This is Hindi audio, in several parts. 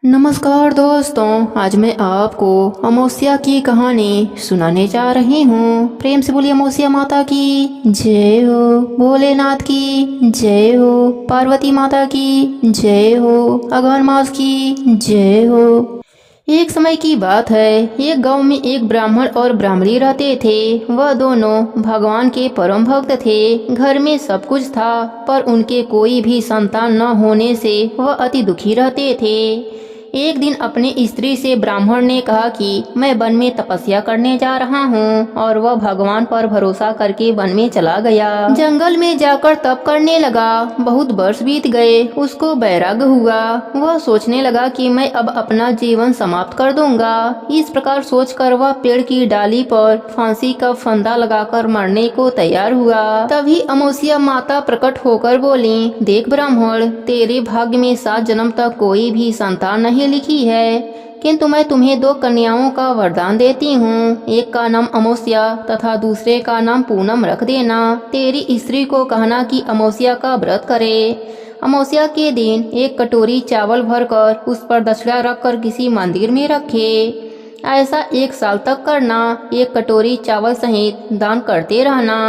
नमस्कार दोस्तों, आज मैं आपको अमावस्या की कहानी सुनाने जा रही हूँ। प्रेम से बोलिए अमावस्या माता की जय हो, भोलेनाथ की जय हो, पार्वती माता की जय हो, अघन मास की जय हो। एक समय की बात है, एक गांव में एक ब्राह्मण और ब्राह्मणी रहते थे। वह दोनों भगवान के परम भक्त थे। घर में सब कुछ था, पर उनके कोई भी संतान न होने से वह अति दुखी रहते थे। एक दिन अपनी स्त्री से ब्राह्मण ने कहा कि मैं वन में तपस्या करने जा रहा हूँ, और वह भगवान पर भरोसा करके वन में चला गया। जंगल में जाकर तप करने लगा। बहुत वर्ष बीत गए, उसको वैराग्य हुआ। वह सोचने लगा कि मैं अब अपना जीवन समाप्त कर दूंगा। इस प्रकार सोचकर वह पेड़ की डाली पर फांसी का फंदा लगाकर मरने को तैयार हुआ। तभी अमावस्या माता प्रकट होकर बोली, देख ब्राह्मण, तेरे भाग्य में 7 जन्म तक कोई भी संतान नहीं लिखी है, किंतु मैं तुम्हें 2 कन्याओं का वरदान देती हूँ। एक का नाम अमावस्या तथा दूसरे का नाम पूनम रख देना। तेरी स्त्री को कहना कि अमावस्या का व्रत करे। अमावस्या के दिन एक कटोरी चावल भरकर उस पर दक्षिणा रखकर किसी मंदिर में रखे। ऐसा 1 साल तक करना। एक कटोरी चावल सहित दान करते रहना।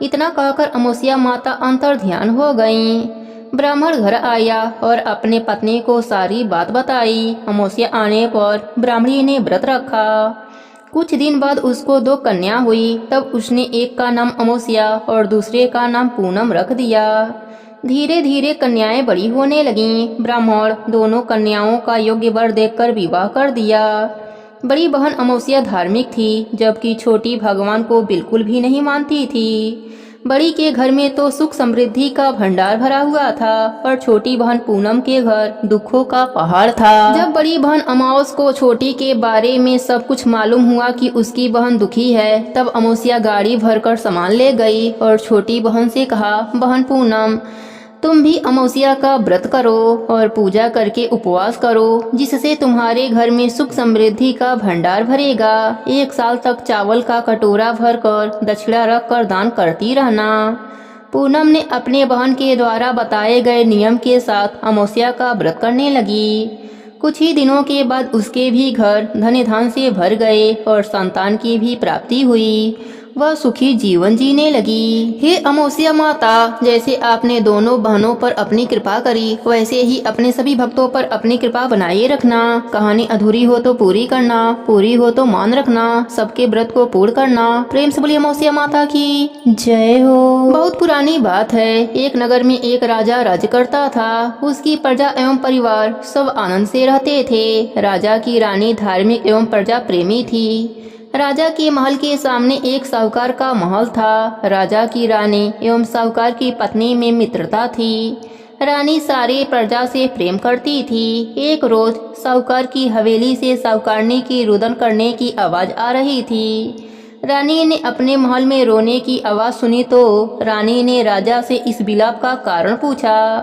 इतना कहकर अमावस्या माता अंतर ध्यान हो गईं। ब्राह्मण घर आया और अपने पत्नी को सारी बात बताई। अमावस्या आने पर ब्राह्मणी ने व्रत रखा। कुछ दिन बाद उसको 2 कन्या हुई। तब उसने एक का नाम अमावस्या और दूसरे का नाम पूनम रख दिया। धीरे धीरे कन्याएं बड़ी होने लगीं। ब्राह्मण दोनों कन्याओं का योग्य वर देखकर विवाह कर दिया। बड़ी बहन अमावस्या धार्मिक थी, जबकि छोटी भगवान को बिल्कुल भी नहीं मानती थी। बड़ी के घर में तो सुख समृद्धि का भंडार भरा हुआ था, पर छोटी बहन पूनम के घर दुखों का पहाड़ था। जब बड़ी बहन अमावस को छोटी के बारे में सब कुछ मालूम हुआ कि उसकी बहन दुखी है, तब अमावस्या गाड़ी भरकर सामान ले गई और छोटी बहन से कहा, बहन पूनम, तुम भी अमावस्या का व्रत करो और पूजा करके उपवास करो, जिससे तुम्हारे घर में सुख समृद्धि का भंडार भरेगा। 1 साल तक चावल का कटोरा भरकर दक्षिणा रखकर दान करती रहना। पूनम ने अपने बहन के द्वारा बताए गए नियम के साथ अमावस्या का व्रत करने लगी। कुछ ही दिनों के बाद उसके भी घर धन धान से भर गए और संतान की भी प्राप्ति हुई। वह सुखी जीवन जीने लगी। हे अमावस्या माता, जैसे आपने दोनों बहनों पर अपनी कृपा करी, वैसे ही अपने सभी भक्तों पर अपनी कृपा बनाए रखना। कहानी अधूरी हो तो पूरी करना, पूरी हो तो मान रखना, सबके व्रत को पूर्ण करना। प्रेम से बोलिए अमावस्या माता की जय हो। बहुत पुरानी बात है। एक नगर में एक राजा राज्य करता था। उसकी प्रजा एवं परिवार सब आनंद से रहते थे। राजा की रानी धार्मिक एवं प्रजा प्रेमी थी। राजा के महल के सामने एक साहूकार का महल था। राजा की रानी एवं साहूकार की पत्नी में मित्रता थी। रानी सारे प्रजा से प्रेम करती थी। एक रोज साहूकार की हवेली से साहूकारनी की रुदन करने की आवाज आ रही थी। रानी ने अपने महल में रोने की आवाज सुनी तो रानी ने राजा से इस विलाप का कारण पूछा।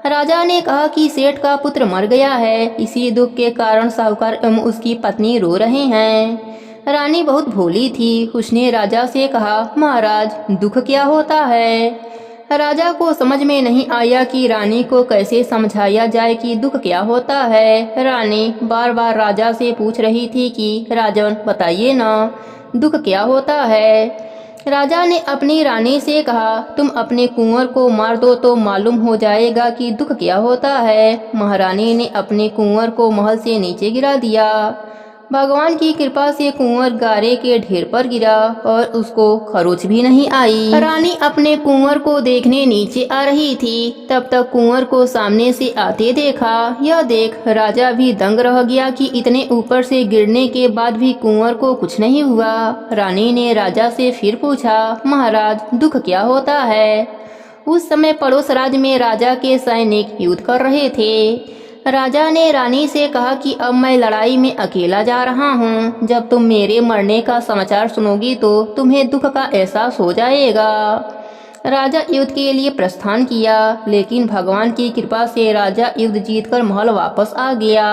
राजा ने कहा कि सेठ का पुत्र मर गया है, इसी दुख के कारण साहूकार एवं उसकी पत्नी रो रहे हैं। रानी बहुत भोली थी। उसने राजा से कहा, महाराज, दुख क्या होता है? राजा को समझ में नहीं आया कि रानी को कैसे समझाया जाए कि दुख क्या होता है। रानी बार बार राजा से पूछ रही थी कि राजन, बताइए ना, दुख क्या होता है। राजा ने अपनी रानी से कहा, तुम अपने कुंवर को मार दो तो मालूम हो जाएगा कि दुख क्या होता है। महारानी ने अपने कुंवर को महल से नीचे गिरा दिया। भगवान की कृपा से कुंवर गारे के ढेर पर गिरा और उसको खरोच भी नहीं आई। रानी अपने कुंवर को देखने नीचे आ रही थी। तब तक कुंवर को सामने से आते देखा। यह देख राजा भी दंग रह गया कि इतने ऊपर से गिरने के बाद भी कुंवर को कुछ नहीं हुआ। रानी ने राजा से फिर पूछा, महाराज, दुख क्या होता है? उस समय पड़ोस राज्य में राजा के सैनिक युद्ध कर रहे थे। राजा ने रानी से कहा कि अब मैं लड़ाई में अकेला जा रहा हूँ। जब तुम मेरे मरने का समाचार सुनोगी तो तुम्हें दुख का एहसास हो जाएगा। राजा युद्ध के लिए प्रस्थान किया, लेकिन भगवान की कृपा से राजा युद्ध जीतकर महल वापस आ गया।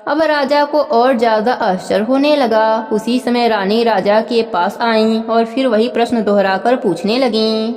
अब राजा को और ज्यादा आश्चर्य होने लगा। उसी समय रानी राजा के पास आईं और फिर वही प्रश्न दोहराकर पूछने लगीं।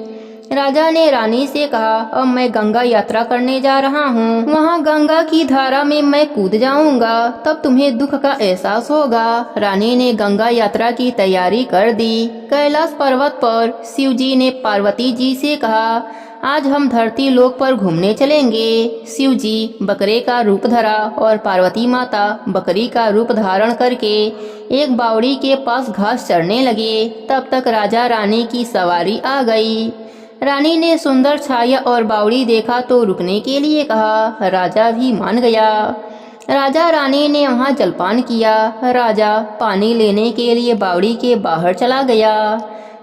राजा ने रानी से कहा, अब मैं गंगा यात्रा करने जा रहा हूँ। वहाँ गंगा की धारा में मैं कूद जाऊंगा, तब तुम्हें दुख का एहसास होगा। रानी ने गंगा यात्रा की तैयारी कर दी। कैलाश पर्वत पर शिव जी ने पार्वती जी से कहा, आज हम धरती लोक पर घूमने चलेंगे। शिव जी बकरे का रूप धरा और पार्वती माता बकरी का रूप धारण करके एक बावड़ी के पास घास चरने लगे। तब तक राजा रानी की सवारी आ गई। रानी ने सुंदर छाया और बावड़ी देखा तो रुकने के लिए कहा। राजा भी मान गया। राजा रानी ने वहाँ जलपान किया। राजा पानी लेने के लिए बावड़ी के बाहर चला गया।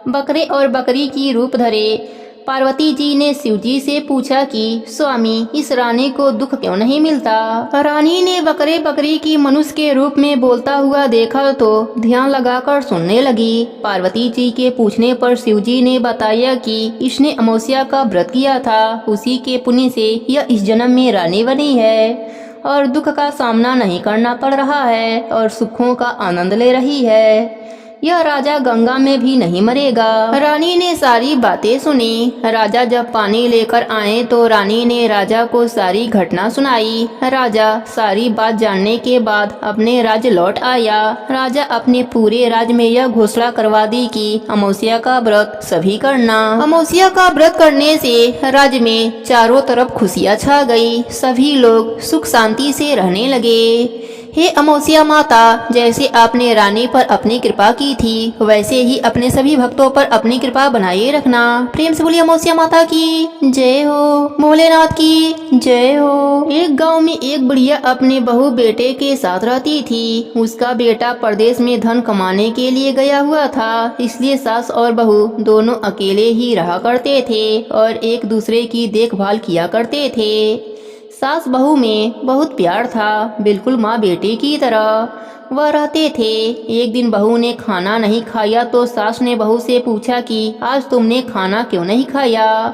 बकरे और बकरी की रूप धरे पार्वती जी ने शिव जी से पूछा कि स्वामी, इस रानी को दुख क्यों नहीं मिलता। रानी ने बकरे बकरी की मनुष्य के रूप में बोलता हुआ देखा तो ध्यान लगाकर सुनने लगी। पार्वती जी के पूछने पर शिव जी ने बताया कि इसने अमावस्या का व्रत किया था, उसी के पुण्य से यह इस जन्म में रानी बनी है और दुख का सामना नहीं करना पड़ रहा है और सुखों का आनंद ले रही है। यह राजा गंगा में भी नहीं मरेगा। रानी ने सारी बातें सुनी। राजा जब पानी लेकर आए तो रानी ने राजा को सारी घटना सुनाई। राजा सारी बात जानने के बाद अपने राज्य लौट आया। राजा अपने पूरे राज्य में यह घोषणा करवा दी कि अमावस्या का व्रत सभी करना। अमावस्या का व्रत करने से राज्य में चारों तरफ खुशियाँ छा गई। सभी लोग सुख शांति से रहने लगे। हे अमावस्या माता, जैसे आपने रानी पर अपनी कृपा की थी, वैसे ही अपने सभी भक्तों पर अपनी कृपा बनाए रखना। प्रेम से बोलिए अमावस्या माता की जय हो, भोलेनाथ की जय हो। एक गांव में एक बुढ़िया अपने बहू बेटे के साथ रहती थी। उसका बेटा परदेश में धन कमाने के लिए गया हुआ था, इसलिए सास और बहू दोनों अकेले ही रहा करते थे और एक दूसरे की देखभाल किया करते थे। सास बहू में बहुत प्यार था, बिल्कुल माँ बेटे की तरह वह रहते थे। एक दिन बहू ने खाना नहीं खाया तो सास ने बहू से पूछा कि आज तुमने खाना क्यों नहीं खाया।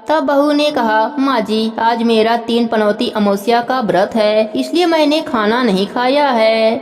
तब बहू ने कहा, माँ जी, आज मेरा 3 पनौती अमावस्या का व्रत है, इसलिए मैंने खाना नहीं खाया है।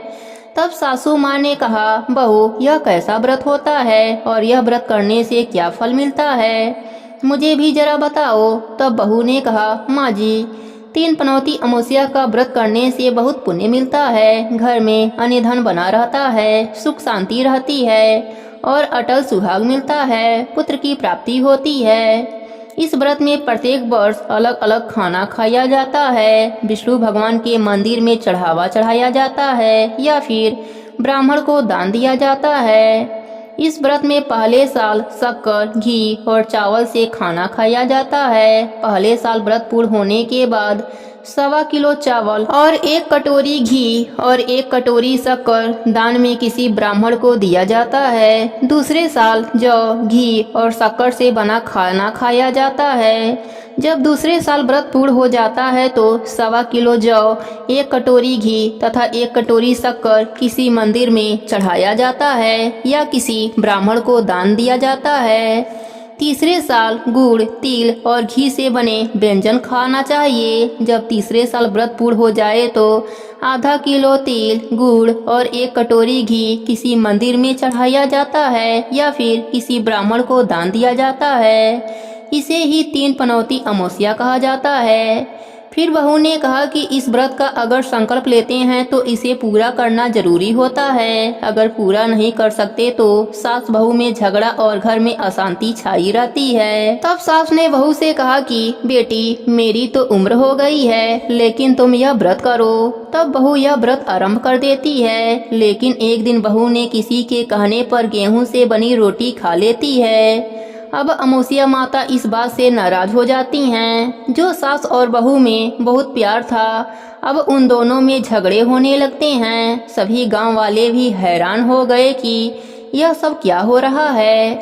तब सासू माँ ने कहा, बहू, यह कैसा व्रत होता है और यह व्रत करने से क्या फल मिलता है, मुझे भी जरा बताओ। तब बहू ने कहा, माँ जी, 3 पनौती अमावस्या का व्रत करने से बहुत पुण्य मिलता है। घर में अन्न धन बना रहता है, सुख शांति रहती है और अटल सुहाग मिलता है, पुत्र की प्राप्ति होती है। इस व्रत में प्रत्येक वर्ष अलग अलग खाना खाया जाता है। विष्णु भगवान के मंदिर में चढ़ावा चढ़ाया जाता है या फिर ब्राह्मण को दान दिया जाता है। इस व्रत में पहले साल शक्कर, घी और चावल से खाना खाया जाता है। पहले साल व्रत पूर्ण होने के बाद 1.25 किलो चावल और 1 कटोरी घी और 1 कटोरी शक्कर दान में किसी ब्राह्मण को दिया जाता है। दूसरे साल जौ, घी और शक्कर से बना खाना खाया जाता है। जब दूसरे साल व्रत पूर्ण हो जाता है तो 1.25 किलो जौ, 1 कटोरी घी तथा 1 कटोरी शक्कर किसी मंदिर में चढ़ाया जाता है या किसी ब्राह्मण को दान दिया जाता है। तीसरे साल गुड़, तिल और घी से बने व्यंजन खाना चाहिए। जब तीसरे साल व्रत पूर्ण हो जाए तो आधा किलो तिल, गुड़ और 1 कटोरी घी किसी मंदिर में चढ़ाया जाता है या फिर किसी ब्राह्मण को दान दिया जाता है। इसे ही 3 पनौती अमावस्या कहा जाता है। फिर बहू ने कहा कि इस व्रत का अगर संकल्प लेते हैं तो इसे पूरा करना जरूरी होता है। अगर पूरा नहीं कर सकते तो सास बहू में झगड़ा और घर में अशांति छाई रहती है। तब सास ने बहू से कहा कि बेटी, मेरी तो उम्र हो गई है, लेकिन तुम यह व्रत करो। तब बहू यह व्रत आरंभ कर देती है। लेकिन एक दिन बहू ने किसी के कहने पर गेहूं से बनी रोटी खा लेती है। अब अमावस्या माता इस बात से नाराज हो जाती हैं। जो सास और बहू में बहुत प्यार था, अब उन दोनों में झगड़े होने लगते हैं। सभी गांव वाले भी हैरान हो गए कि यह सब क्या हो रहा है।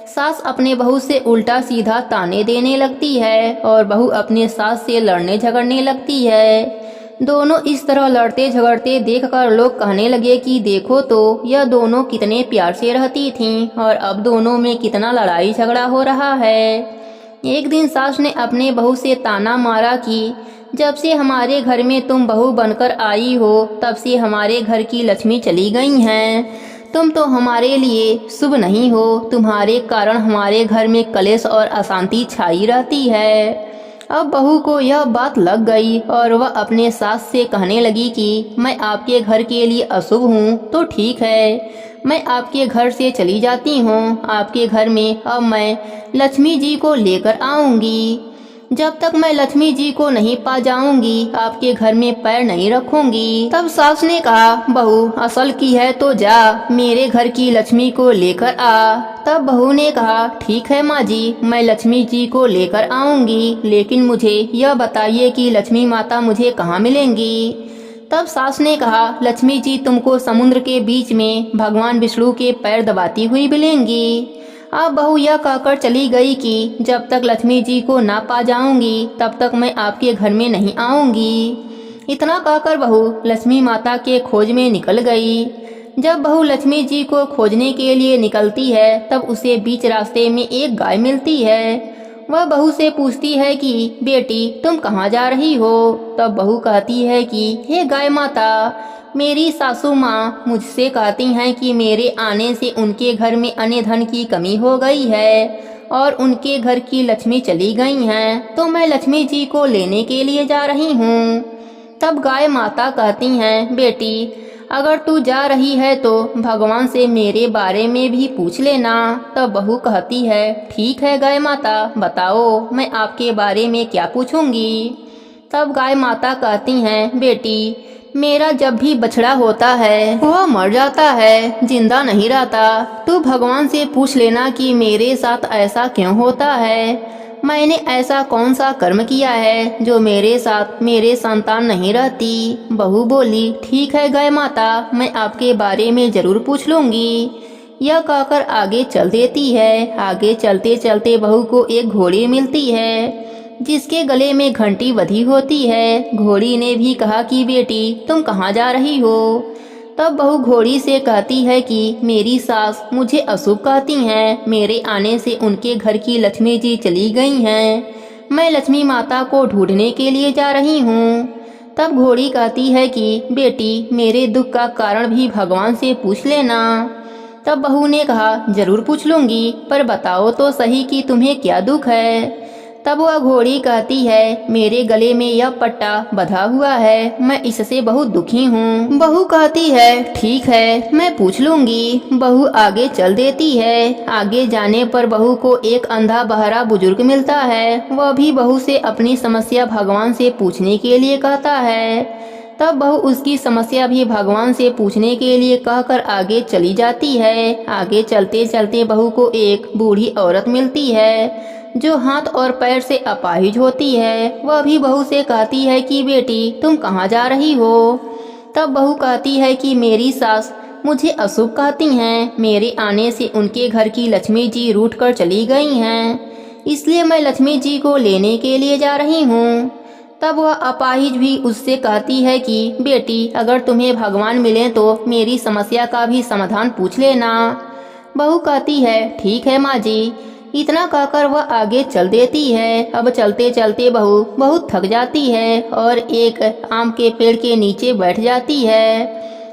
सास अपने बहू से उल्टा सीधा ताने देने लगती है और बहू अपने सास से लड़ने झगड़ने लगती है। दोनों इस तरह लड़ते झगड़ते देखकर लोग कहने लगे कि देखो तो यह दोनों कितने प्यार से रहती थीं और अब दोनों में कितना लड़ाई झगड़ा हो रहा है। एक दिन सास ने अपने बहू से ताना मारा कि जब से हमारे घर में तुम बहू बनकर आई हो तब से हमारे घर की लक्ष्मी चली गई हैं। तुम तो हमारे लिए शुभ नहीं हो, तुम्हारे कारण हमारे घर में कलेश और अशांति छाई रहती है। अब बहू को यह बात लग गई और वह अपने सास से कहने लगी कि मैं आपके घर के लिए अशुभ हूँ तो ठीक है, मैं आपके घर से चली जाती हूँ। आपके घर में अब मैं लक्ष्मी जी को लेकर आऊँगी। जब तक मैं लक्ष्मी जी को नहीं पा जाऊंगी आपके घर में पैर नहीं रखूंगी। तब सास ने कहा, बहू असल की है तो जा, मेरे घर की लक्ष्मी को लेकर आ। तब बहू ने कहा, ठीक है माँ जी, मैं लक्ष्मी जी को लेकर आऊंगी, लेकिन मुझे यह बताइए कि लक्ष्मी माता मुझे कहाँ मिलेंगी। तब सास ने कहा, लक्ष्मी जी तुमको समुद्र के बीच में भगवान विष्णु के पैर दबाती हुई मिलेंगी। अब बहू यह कहकर चली गई कि जब तक लक्ष्मी जी को ना पा जाऊंगी तब तक मैं आपके घर में नहीं आऊंगी। इतना कहकर बहू लक्ष्मी माता के खोज में निकल गई। जब बहू लक्ष्मी जी को खोजने के लिए निकलती है तब उसे बीच रास्ते में एक गाय मिलती है। वह बहू से पूछती है कि बेटी तुम कहाँ जा रही हो। तब बहू कहती है कि हे गाय माता, मेरी सासू माँ मुझसे कहती हैं कि मेरे आने से उनके घर में अन्न धन की कमी हो गई है और उनके घर की लक्ष्मी चली गई हैं, तो मैं लक्ष्मी जी को लेने के लिए जा रही हूँ। तब गाय माता कहती हैं, बेटी अगर तू जा रही है तो भगवान से मेरे बारे में भी पूछ लेना। तब बहू कहती है, ठीक है गाय माता, बताओ मैं आपके बारे में क्या पूछूंगी। तब गाय माता कहती हैं, बेटी मेरा जब भी बछड़ा होता है वह मर जाता है, जिंदा नहीं रहता। तू भगवान से पूछ लेना कि मेरे साथ ऐसा क्यों होता है। मैंने ऐसा कौन सा कर्म किया है जो मेरे साथ मेरे संतान नहीं रहती। बहू बोली, ठीक है गाय माता, मैं आपके बारे में जरूर पूछ लूँगी। यह कहकर आगे चल देती है। आगे चलते चलते बहू को एक घोड़ी मिलती है जिसके गले में घंटी बंधी होती है। घोड़ी ने भी कहा कि बेटी तुम कहाँ जा रही हो। तब बहू घोड़ी से कहती है कि मेरी सास मुझे अशुभ कहती हैं, मेरे आने से उनके घर की लक्ष्मी जी चली गई हैं, मैं लक्ष्मी माता को ढूंढने के लिए जा रही हूँ। तब घोड़ी कहती है कि बेटी मेरे दुख का कारण भी भगवान से पूछ लेना। तब बहू ने कहा, जरूर पूछ लूँगी, पर बताओ तो सही कि तुम्हें क्या दुख है। तब वह घोड़ी कहती है, मेरे गले में यह पट्टा बंधा हुआ है, मैं इससे बहुत दुखी हूँ। बहू कहती है, ठीक है मैं पूछ लूँगी। बहू आगे चल देती है। आगे जाने पर बहू को एक अंधा बहरा बुजुर्ग मिलता है। वह भी बहू से अपनी समस्या भगवान से पूछने के लिए कहता है। तब बहू उसकी समस्या भी भगवान से पूछने के लिए कहकर आगे चली जाती है। आगे चलते चलते बहू को एक बूढ़ी औरत मिलती है जो हाथ और पैर से अपाहिज होती है। वह भी बहू से कहती है कि बेटी तुम कहाँ जा रही हो। तब बहू कहती है कि मेरी सास मुझे अशुभ कहती हैं, मेरे आने से उनके घर की लक्ष्मी जी रूठ कर चली गई हैं, इसलिए मैं लक्ष्मी जी को लेने के लिए जा रही हूँ। तब वह अपाहिज भी उससे कहती है कि बेटी अगर तुम्हें भगवान मिले तो मेरी समस्या का भी समाधान पूछ लेना। बहू कहती है, ठीक है माँ जी। इतना कहकर वह आगे चल देती है। अब चलते चलते बहू बहुत थक जाती है और एक आम के पेड़ के नीचे बैठ जाती है।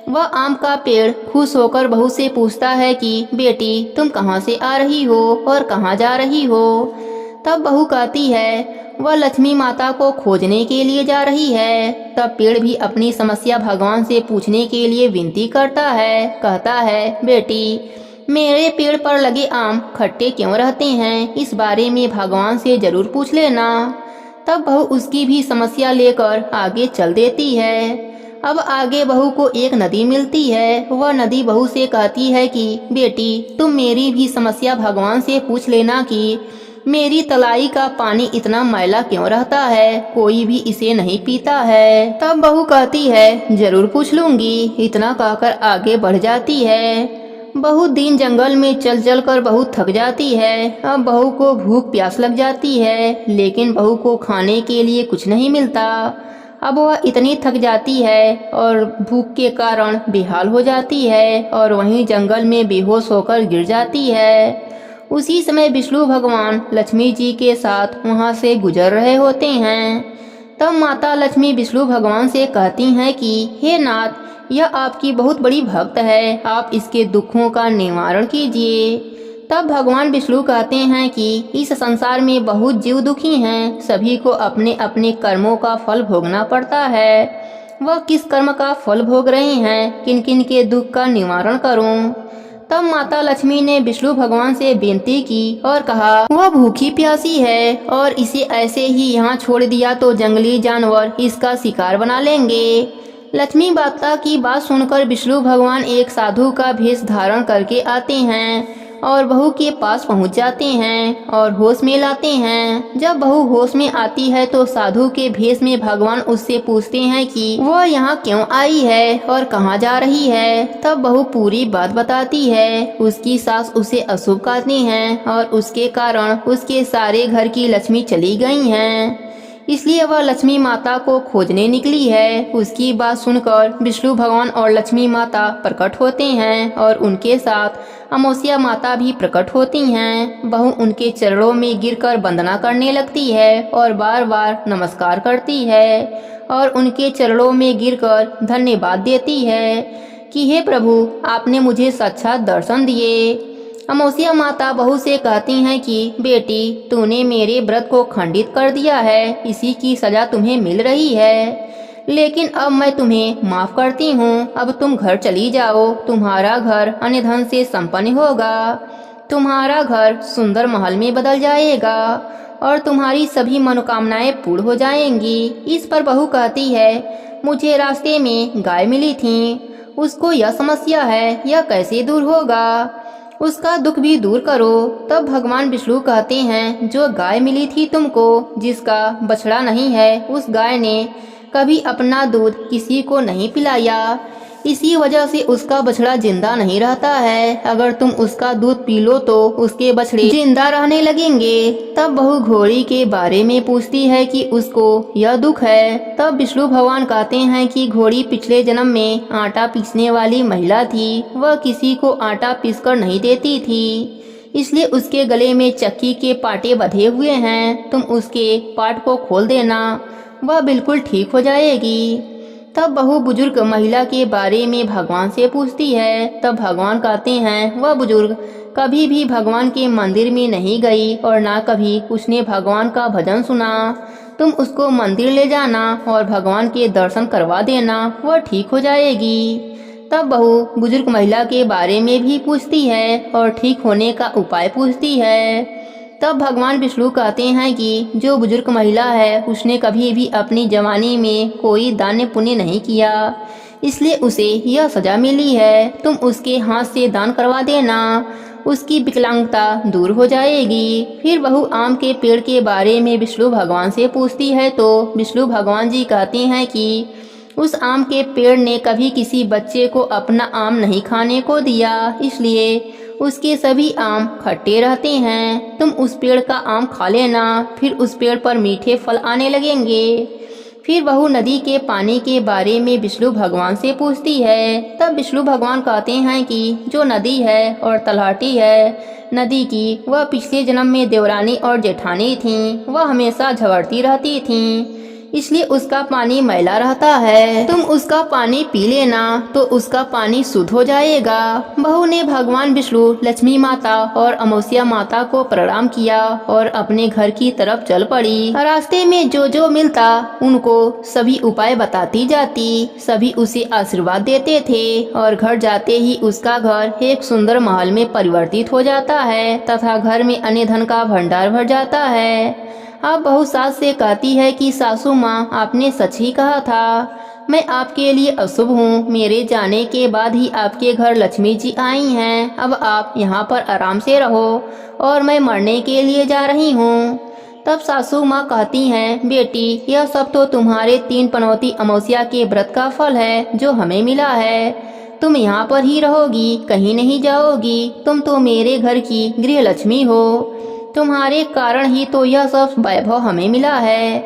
वह आम का पेड़ खुश होकर बहू से पूछता है कि बेटी तुम कहाँ से आ रही हो और कहाँ जा रही हो। तब बहू कहती है, वह लक्ष्मी माता को खोजने के लिए जा रही है। तब पेड़ भी अपनी समस्या भगवान से पूछने के लिए विनती करता है। कहता है, बेटी मेरे पेड़ पर लगे आम खट्टे क्यों रहते हैं, इस बारे में भगवान से जरूर पूछ लेना। तब बहू उसकी भी समस्या लेकर आगे चल देती है। अब आगे बहू को एक नदी मिलती है। वह नदी बहू से कहती है कि बेटी तुम मेरी भी समस्या भगवान से पूछ लेना कि मेरी तलाई का पानी इतना मैला क्यों रहता है, कोई भी इसे नहीं पीता है। तब बहू कहती है, जरूर पूछ लूँगी। इतना कहकर आगे बढ़ जाती है। बहुत दिन जंगल में चल चल कर बहुत थक जाती है। अब बहू को भूख प्यास लग जाती है, लेकिन बहू को खाने के लिए कुछ नहीं मिलता। अब वह इतनी थक जाती है और भूख के कारण बेहाल हो जाती है और वहीं जंगल में बेहोश होकर गिर जाती है। उसी समय विष्णु भगवान लक्ष्मी जी के साथ वहां से गुजर रहे होते हैं। तब माता लक्ष्मी विष्णु भगवान से कहती हैं कि हे नाथ, यह आपकी बहुत बड़ी भक्त है, आप इसके दुखों का निवारण कीजिए। तब भगवान विष्णु कहते हैं कि इस संसार में बहुत जीव दुखी हैं, सभी को अपने अपने कर्मों का फल भोगना पड़ता है। वह किस कर्म का फल भोग रहे हैं, किन किन के दुख का निवारण करूं? तब माता लक्ष्मी ने विष्णु भगवान से विनती की और कहा, वह भूखी प्यासी है और इसे ऐसे ही यहाँ छोड़ दिया तो जंगली जानवर इसका शिकार बना लेंगे। लक्ष्मी माता की बात सुनकर विष्णु भगवान एक साधु का भेष धारण करके आते हैं और बहू के पास पहुंच जाते हैं और होश में लाते हैं। जब बहू होश में आती है तो साधु के भेष में भगवान उससे पूछते हैं कि वह यहाँ क्यों आई है और कहाँ जा रही है। तब बहू पूरी बात बताती है। उसकी सास उसे अशुभ कहती हैं और उसके कारण उसके सारे घर की लक्ष्मी चली गई हैं, इसलिए वह लक्ष्मी माता को खोजने निकली है। उसकी बात सुनकर विष्णु भगवान और लक्ष्मी माता प्रकट होते हैं और उनके साथ अमावस्या माता भी प्रकट होती हैं। बहू उनके चरणों में गिरकर वंदना करने लगती है और बार बार नमस्कार करती है और उनके चरणों में गिरकर धन्यवाद देती है कि हे प्रभु, आपने मुझे साक्षात दर्शन दिए। अमावस्या माता बहू से कहती हैं कि बेटी, तूने मेरे व्रत को खंडित कर दिया है, इसी की सजा तुम्हें मिल रही है, लेकिन अब मैं तुम्हें माफ करती हूँ। अब तुम घर चली जाओ, तुम्हारा घर अन्य धन से संपन्न होगा, तुम्हारा घर सुंदर महल में बदल जाएगा और तुम्हारी सभी मनोकामनाएं पूर्ण हो जाएंगी। इस पर बहू कहती है, मुझे रास्ते में गाय मिली थी, उसको यह समस्या है, यह कैसे दूर होगा, उसका दुख भी दूर करो। तब भगवान विष्णु कहते हैं, जो गाय मिली थी तुमको, जिसका बछड़ा नहीं है, उस गाय ने कभी अपना दूध किसी को नहीं पिलाया, इसी वजह से उसका बछड़ा जिंदा नहीं रहता है। अगर तुम उसका दूध पी लो तो उसके बछड़े जिंदा रहने लगेंगे। तब बहू घोड़ी के बारे में पूछती है कि उसको यह दुख है। तब विष्णु भगवान कहते हैं कि घोड़ी पिछले जन्म में आटा पीसने वाली महिला थी, वह किसी को आटा पीसकर नहीं देती थी, इसलिए उसके गले में चक्की के पाटे बंधे हुए हैं। तुम उसके पाट को खोल देना, वह बिल्कुल ठीक हो जाएगी। तब बहू बुजुर्ग महिला के बारे में भगवान से पूछती है। तब भगवान कहते हैं, वह बुजुर्ग कभी भी भगवान के मंदिर में नहीं गई और ना कभी उसने भगवान का भजन सुना। तुम उसको मंदिर ले जाना और भगवान के दर्शन करवा देना, वह ठीक हो जाएगी। तब बहू बुजुर्ग महिला के बारे में भी पूछती है और ठीक होने का उपाय पूछती है। तब भगवान विष्णु कहते हैं कि जो बुजुर्ग महिला है उसने कभी भी अपनी जवानी में कोई दान पुण्य नहीं किया, इसलिए उसे यह सजा मिली है। तुम उसके हाथ से दान करवा देना, उसकी विकलांगता दूर हो जाएगी। फिर बहू आम के पेड़ के बारे में विष्णु भगवान से पूछती है तो विष्णु भगवान जी कहते हैं कि उस आम के पेड़ ने कभी किसी बच्चे को अपना आम नहीं खाने को दिया, इसलिए उसके सभी आम खट्टे रहते हैं। तुम उस पेड़ का आम खा लेना, फिर उस पेड़ पर मीठे फल आने लगेंगे। फिर बहू नदी के पानी के बारे में विष्णु भगवान से पूछती है। तब विष्णु भगवान कहते हैं कि जो नदी है और तलहटी है नदी की, वह पिछले जन्म में देवरानी और जेठानी थीं। वह हमेशा झगड़ती रहती थीं, इसलिए उसका पानी मैला रहता है। तुम उसका पानी पी लेना तो उसका पानी शुद्ध हो जाएगा। बहू ने भगवान विष्णु, लक्ष्मी माता और अमावस्या माता को प्रणाम किया और अपने घर की तरफ चल पड़ी। रास्ते में जो जो मिलता उनको सभी उपाय बताती जाती। सभी उसे आशीर्वाद देते थे और घर जाते ही उसका घर एक सुंदर महल में परिवर्तित हो जाता है तथा घर में अन्य धन का भंडार भर जाता है। अब बहू सास से कहती है कि सासू माँ, आपने सच ही कहा था, मैं आपके लिए अशुभ हूँ। मेरे जाने के बाद ही आपके घर लक्ष्मी जी आई हैं। अब आप यहाँ पर आराम से रहो और मैं मरने के लिए जा रही हूँ। तब सासू माँ कहती हैं, बेटी, यह सब तो तुम्हारे 3 पनौती अमावस्या के व्रत का फल है जो हमें मिला है। तुम यहाँ पर ही रहोगी, कहीं नहीं जाओगी। तुम तो मेरे घर की गृह लक्ष्मी हो, तुम्हारे कारण ही तो यह सब वैभव हमें मिला है।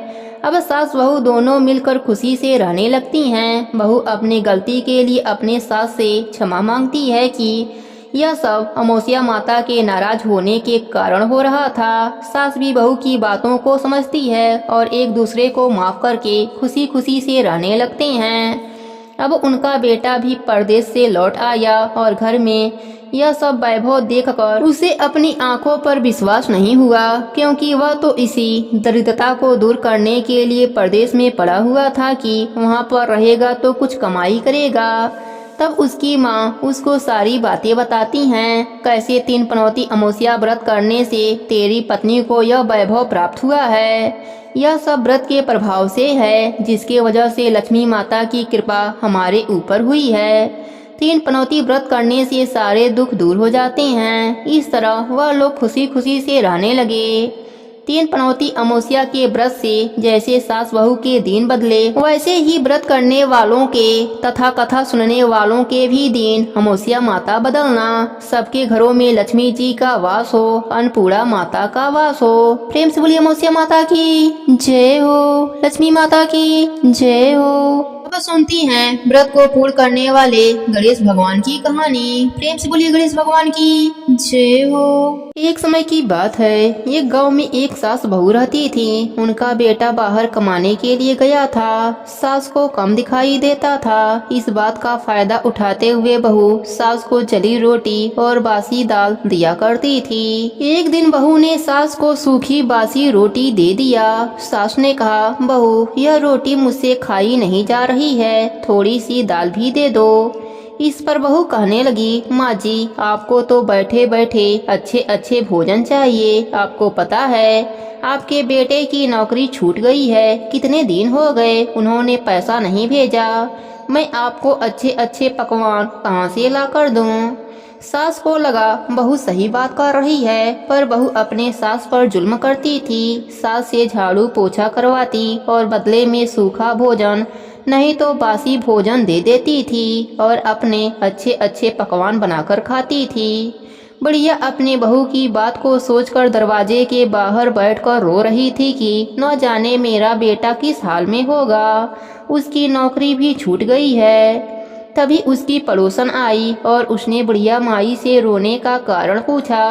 अब सास बहू दोनों मिलकर खुशी से रहने लगती हैं। बहू अपनी गलती के लिए अपने सास से क्षमा मांगती है कि यह सब अमावस्या माता के नाराज होने के कारण हो रहा था। सास भी बहू की बातों को समझती है और एक दूसरे को माफ करके खुशी खुशी से रहने लगते हैं। अब उनका बेटा भी परदेश से लौट आया और घर में यह सब वैभव देखकर उसे अपनी आंखों पर विश्वास नहीं हुआ, क्योंकि वह तो इसी दरिद्रता को दूर करने के लिए परदेश में पड़ा हुआ था कि वहां पर रहेगा तो कुछ कमाई करेगा। तब उसकी माँ उसको सारी बातें बताती हैं, कैसे 3 पनौती अमावस्या व्रत करने से तेरी पत्नी को यह वैभव प्राप्त हुआ है। यह सब व्रत के प्रभाव से है, जिसके वजह से लक्ष्मी माता की कृपा हमारे ऊपर हुई है। 3 पनौती व्रत करने से सारे दुख दूर हो जाते हैं। इस तरह वह लोग खुशी खुशी से रहने लगे। 3 पनौती अमावस्या के व्रत से जैसे सास बहू के दिन बदले, वैसे ही व्रत करने वालों के तथा कथा सुनने वालों के भी दिन अमावस्या माता बदलना। सबके घरों में लक्ष्मी जी का वास हो, अन्नपूर्णा माता का वास हो। प्रेम से बोलिए अमावस्या माता की जय हो, लक्ष्मी माता की जय हो। अब सुनती हैं व्रत को पूर्ण करने वाले गणेश भगवान की कहानी। प्रेम से बोलिए गणेश भगवान की जय हो। एक समय की बात है, एक गांव में एक सास बहू रहती थी। उनका बेटा बाहर कमाने के लिए गया था। सास को कम दिखाई देता था। इस बात का फायदा उठाते हुए बहू सास को जली रोटी और बासी दाल दिया करती थी। एक दिन बहू ने सास को सूखी बासी रोटी दे दिया। सास ने कहा, बहू यह रोटी मुझसे खाई नहीं जा रही है, थोड़ी सी दाल भी दे दो। इस पर बहू कहने लगी, माँ जी आपको तो बैठे बैठे अच्छे अच्छे भोजन चाहिए। आपको पता है आपके बेटे की नौकरी छूट गई है, कितने दिन हो गए उन्होंने पैसा नहीं भेजा। मैं आपको अच्छे अच्छे पकवान कहाँ से ला कर दूँ। सास को लगा बहू सही बात कर रही है, पर बहू अपने सास पर जुल्म करती थी। सास से झाड़ू पोछा करवाती और बदले में सूखा भोजन नहीं तो बासी भोजन दे देती थी और अपने अच्छे अच्छे पकवान बनाकर खाती थी। बढ़िया अपने बहू की बात को सोचकर दरवाजे के बाहर बैठकर रो रही थी कि न जाने मेरा बेटा किस हाल में होगा, उसकी नौकरी भी छूट गई है। तभी उसकी पड़ोसन आई और उसने बुढ़िया माई से रोने का कारण पूछा।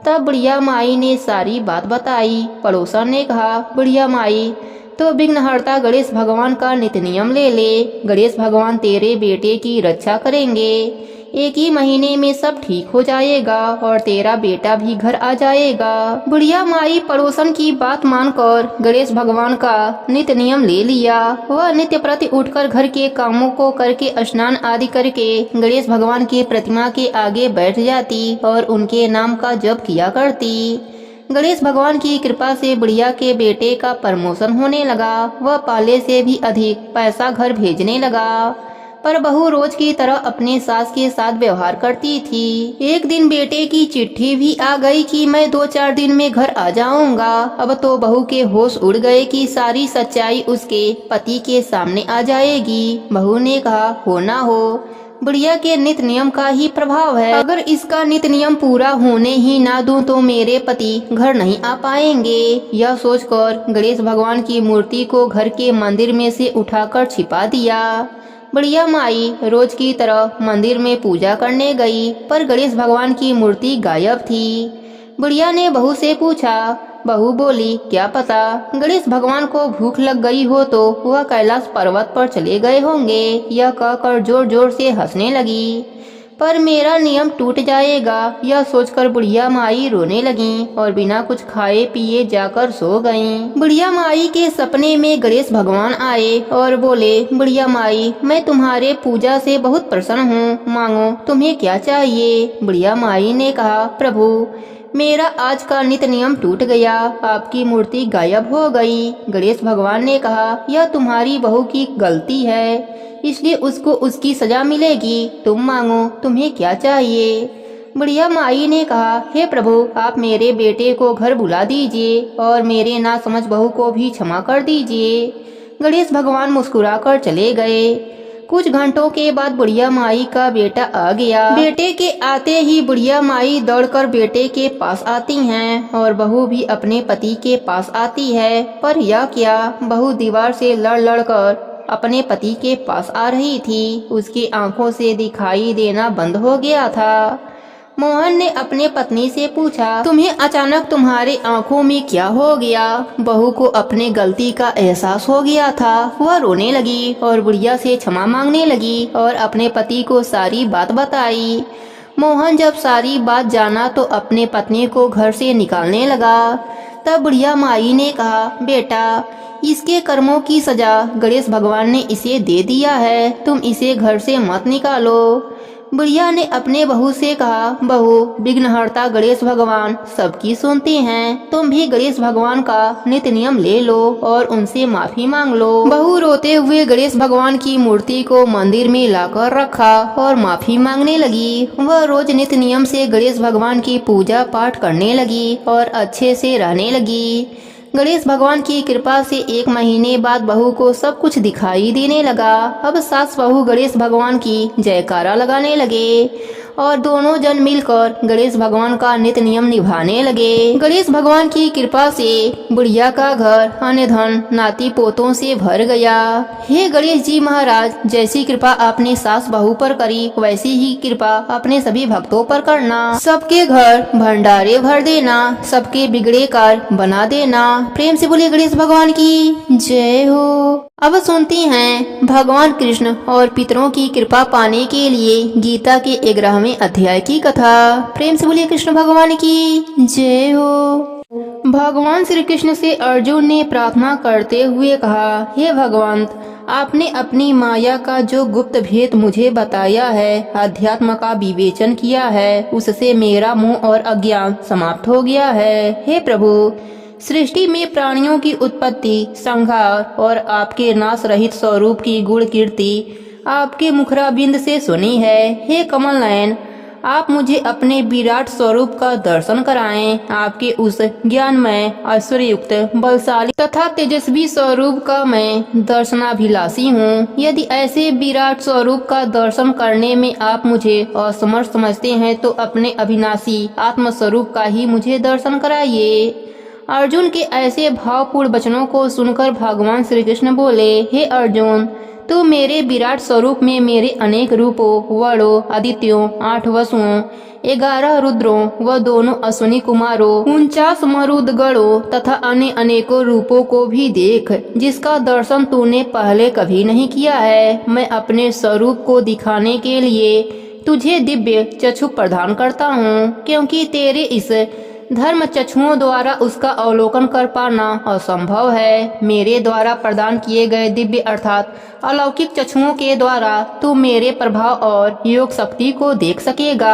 तब बुढ़िया माई ने सारी बात बताई। पड़ोसन ने कहा, बुढ़िया माई तो विघ्नहर्ता गणेश भगवान का नित्य नियम ले ले। गणेश भगवान तेरे बेटे की रक्षा करेंगे। 1 ही महीने में सब ठीक हो जाएगा और तेरा बेटा भी घर आ जाएगा। बुढ़िया माई पड़ोसन की बात मानकर गणेश भगवान का नित्य नियम ले लिया। वह नित्य प्रति उठकर घर के कामों को करके स्नान आदि करके गणेश भगवान की प्रतिमा के आगे बैठ जाती और उनके नाम का जप किया करती। गणेश भगवान की कृपा से बुढ़िया के बेटे का प्रमोशन होने लगा। वह पहले से भी अधिक पैसा घर भेजने लगा, पर बहू रोज की तरह अपने सास के साथ व्यवहार करती थी। एक दिन बेटे की चिट्ठी भी आ गई कि मैं 2-4 दिन में घर आ जाऊंगा। अब तो बहू के होश उड़ गए कि सारी सच्चाई उसके पति के सामने आ जाएगी। बहू ने कहा, हो ना हो, बुढ़िया के नित्य नियम का ही प्रभाव है। अगर इसका नित्य नियम पूरा होने ही ना दूं तो मेरे पति घर नहीं आ पाएंगे। यह सोचकर गणेश भगवान की मूर्ति को घर के मंदिर में से उठाकर छिपा दिया। बुढ़िया माई रोज की तरह मंदिर में पूजा करने गई, पर गणेश भगवान की मूर्ति गायब थी। बुढ़िया ने बहू से पूछा। बहू बोली, क्या पता गणेश भगवान को भूख लग गई हो तो वह कैलाश पर्वत पर चले गए होंगे। यह कहकर जोर जोर से हंसने लगी। पर मेरा नियम टूट जाएगा, यह सोचकर बुढ़िया माई रोने लगी और बिना कुछ खाए पिए जाकर सो गईं। बुढ़िया माई के सपने में गणेश भगवान आए और बोले, बुढ़िया माई मैं तुम्हारे पूजा से बहुत प्रसन्न हूँ, मांगो तुम्हें क्या चाहिए। बुढ़िया माई ने कहा, प्रभु मेरा आज का नित्य नियम टूट गया, आपकी मूर्ति गायब हो गई। गणेश भगवान ने कहा, यह तुम्हारी बहू की गलती है, इसलिए उसको उसकी सजा मिलेगी। तुम मांगो तुम्हें क्या चाहिए। बुढ़िया माई ने कहा, हे प्रभु आप मेरे बेटे को घर बुला दीजिए और मेरे नासमझ बहू को भी क्षमा कर दीजिए। गणेश भगवान मुस्कुराकर चले गए। कुछ घंटों के बाद बुढ़िया माई का बेटा आ गया। बेटे के आते ही बुढ़िया माई दौड़कर बेटे के पास आती हैं और बहू भी अपने पति के पास आती है। पर यह क्या, बहू दीवार से लड़ लड़ कर अपने पति के पास आ रही थी। उसकी आंखों से दिखाई देना बंद हो गया था। मोहन ने अपने पत्नी से पूछा, तुम्हें अचानक तुम्हारे आंखों में क्या हो गया? बहू को अपने गलती का एहसास हो गया था। वह रोने लगी और बुढ़िया से क्षमा मांगने लगी और अपने पति को सारी बात बताई। मोहन जब सारी बात जाना तो अपने पत्नी को घर से निकालने लगा। तब बुढ़िया माई ने कहा, बेटा, इसके कर्मों की सजा गणेश भगवान ने इसे दे दिया है, तुम इसे घर से मत निकालो। बुढ़िया ने अपने बहू से कहा, बहू, विघ्नहर्ता गणेश भगवान सबकी सुनते हैं, तुम भी गणेश भगवान का नित्य नियम ले लो और उनसे माफी मांग लो। बहू रोते हुए गणेश भगवान की मूर्ति को मंदिर में लाकर रखा और माफी मांगने लगी। वह रोज नित्य नियम से गणेश भगवान की पूजा पाठ करने लगी और अच्छे से रहने लगी। गणेश भगवान की कृपा से 1 महीने बाद बहू को सब कुछ दिखाई देने लगा। अब सास बहू गणेश भगवान की जयकारा लगाने लगे और दोनों जन मिलकर गणेश भगवान का नित्य नियम निभाने लगे। गणेश भगवान की कृपा से बुढ़िया का घर अन्न धन नाती पोतों से भर गया। हे गणेश जी महाराज, जैसी कृपा आपने सास बहू पर करी वैसी ही कृपा अपने सभी भक्तों पर करना। सबके घर भंडारे भर देना, सबके बिगड़े कार्य बना देना। प्रेम से बोलिए गणेश भगवान की जय हो। अब सुनते हैं भगवान कृष्ण और पितरों की कृपा पाने के लिए गीता के 11वें अध्याय की कथा। प्रेम से बोलिए कृष्ण भगवान की जय हो। भगवान श्री कृष्ण से अर्जुन ने प्रार्थना करते हुए कहा, हे भगवंत, आपने अपनी माया का जो गुप्त भेद मुझे बताया है, अध्यात्म का विवेचन किया है, उससे मेरा मोह और अज्ञान समाप्त हो गया है। हे प्रभु, सृष्टि में प्राणियों की उत्पत्ति, संहार और आपके नाश रहित स्वरूप की गुण कीर्ति आपके मुखराबिंद से सुनी है। हे कमल नयन, आप मुझे अपने विराट स्वरूप का दर्शन कराएं। आपके उस ज्ञानमय, ऐश्वर्ययुक्त, बलशाली तथा तेजस्वी स्वरूप का मैं दर्शनाभिलाषी हूँ। यदि ऐसे विराट स्वरूप का दर्शन करने में आप मुझे असमर्थ समझते हैं तो अपने अविनाशी आत्मस्वरूप का ही मुझे दर्शन कराइए। अर्जुन के ऐसे भावपूर्ण वचनों को सुनकर भगवान श्री कृष्ण बोले, हे अर्जुन, तू मेरे विराट स्वरूप में मेरे अनेक रूपों, वर्णों, आदित्यों, 8 वसुओं, 11 रुद्रों व दोनों अश्विनी कुमारों, 49 मरुदगणों तथा अन्य अनेकों रूपों को भी देख, जिसका दर्शन तूने पहले कभी नहीं किया है। मैं अपने स्वरूप को दिखाने के लिए तुझे दिव्य चक्षु प्रदान करता हूँ, क्योंकि तेरे इस धर्म चक्षुओं द्वारा उसका अवलोकन कर पाना असंभव है। मेरे द्वारा प्रदान किए गए दिव्य अर्थात अलौकिक चक्षुओं के द्वारा तू मेरे प्रभाव और योग शक्ति को देख सकेगा।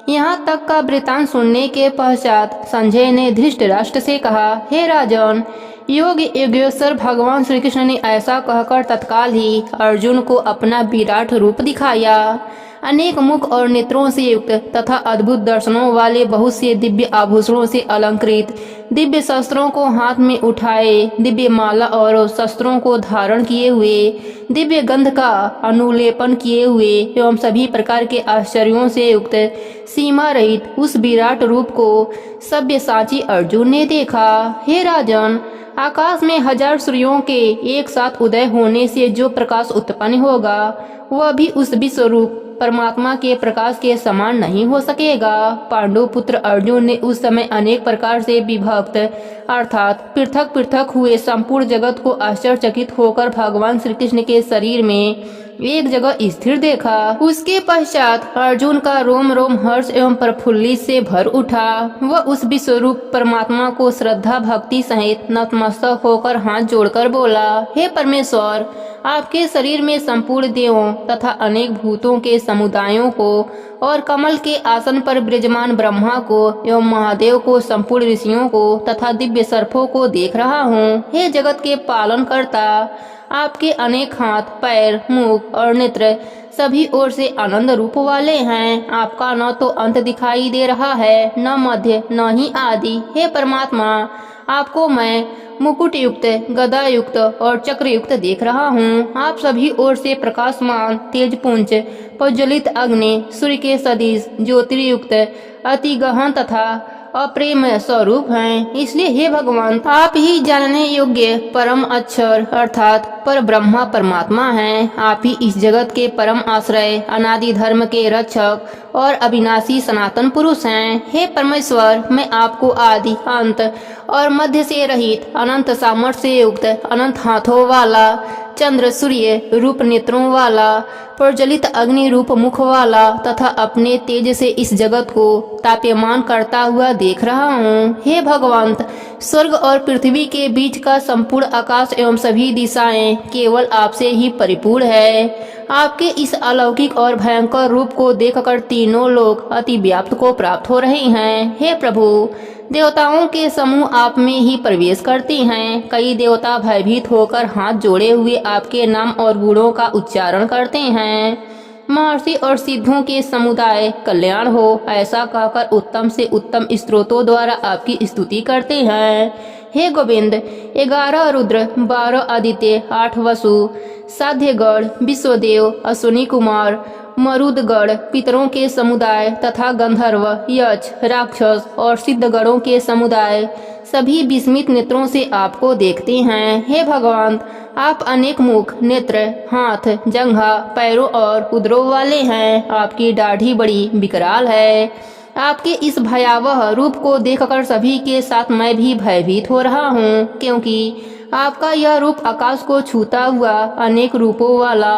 यहाँ तक का वृतांत सुनने के पश्चात संजय ने धृतराष्ट्र से कहा, हे राजन, योग योगेश्वर भगवान श्री कृष्ण ने ऐसा कहकर तत्काल ही अर्जुन को अपना विराट रूप दिखाया। अनेक मुख और नेत्रों से युक्त तथा अद्भुत दर्शनों वाले बहुत से दिव्य आभूषणों से अलंकृत, दिव्य शस्त्रों को हाथ में उठाए, दिव्य माला और शस्त्रों को धारण किए हुए, दिव्य गंध का अनुलेपन किए हुए एवं सभी प्रकार के आश्चर्यों से युक्त सीमा रहित उस विराट रूप को सब्यसाची अर्जुन ने देखा। हे राजन, आकाश में 1000 सूर्यों के एक साथ उदय होने से जो प्रकाश उत्पन्न होगा वह भी उस विश्व रूप परमात्मा के प्रकाश के समान नहीं हो सकेगा। पांडु पुत्र अर्जुन ने उस समय अनेक प्रकार से विभक्त अर्थात पृथक पृथक हुए संपूर्ण जगत को आश्चर्यचकित होकर भगवान श्री कृष्ण के शरीर में एक जगह स्थिर देखा। उसके पश्चात अर्जुन का रोम रोम हर्ष एवं प्रफुल्लित से भर उठा। वह उस विश्वरूप परमात्मा को श्रद्धा भक्ति सहित नतमस्तक होकर हाथ जोड़कर बोला, हे परमेश्वर, आपके शरीर में संपूर्ण देवों तथा अनेक भूतों के समुदायों को और कमल के आसन पर विराजमान ब्रह्मा को एवं महादेव को, संपूर्ण ऋषियों को तथा दिव्य सर्पों को देख रहा हूँ। हे जगत के पालन करता, आपके अनेक हाथ, पैर, मुख और नेत्र सभी ओर से आनंद रूप वाले हैं। आपका न तो अंत दिखाई दे रहा है, न मध्य, न ही आदि। हे परमात्मा, आपको मैं मुकुट युक्त, गदा युक्त और चक्र युक्त देख रहा हूँ। आप सभी ओर से प्रकाशमान, तेजपुंज, प्रज्वलित अग्नि, सूर्य के सदृश, ज्योतिर्युक्त, अति गहन तथा अप्रेम स्वरूप हैं। इसलिए हे भगवान, आप ही जानने योग्य परम अक्षर अर्थात पर ब्रह्मा परमात्मा हैं। आप ही इस जगत के परम आश्रय, अनादि धर्म के रक्षक और अविनाशी सनातन पुरुष हैं। हे परमेश्वर, मैं आपको आदि अंत और मध्य से रहित, अनंत सामर्थ्य से युक्त, अनंत हाथों वाला, चंद्र सूर्य रूप नेत्रों वाला, प्रज्वलित अग्नि रूप मुख वाला तथा अपने तेज से इस जगत को ताप्यमान करता हुआ देख रहा हूँ। हे भगवंत, स्वर्ग और पृथ्वी के बीच का संपूर्ण आकाश एवं सभी दिशाएं केवल आपसे ही परिपूर्ण है। आपके इस अलौकिक और भयंकर रूप को देखकर तीनों लोग अति व्याप्त को प्राप्त हो रहे हैं। हे प्रभु, देवताओं के समूह आप में ही प्रवेश करते हैं। कई देवता भयभीत होकर हाथ जोड़े हुए आपके नाम और गुणों का उच्चारण करते हैं। महर्षि और सिद्धों के समुदाय कल्याण हो, ऐसा कहकर उत्तम से उत्तम स्त्रोतों द्वारा आपकी स्तुति करते हैं। हे गोविंद, 11 रुद्र, 12 आदित्य, 8 वसु, साध्यगढ़, विश्वदेव, अश्विनी कुमार, मरुदगढ़, पितरों के समुदाय तथा गंधर्व, यक्ष, राक्षस और सिद्धगणों के समुदाय सभी विस्मित नेत्रों से आपको देखते हैं। हे भगवान, आप अनेक मुख, नेत्र, हाथ, जंघा, पैरों और उदरों वाले हैं। आपकी दाढ़ी बड़ी विकराल है। आपके इस भयावह रूप को देखकर सभी के साथ मैं भी भयभीत हो रहा हूँ, क्योंकि आपका यह रूप आकाश को छूता हुआ, अनेक रूपों वाला,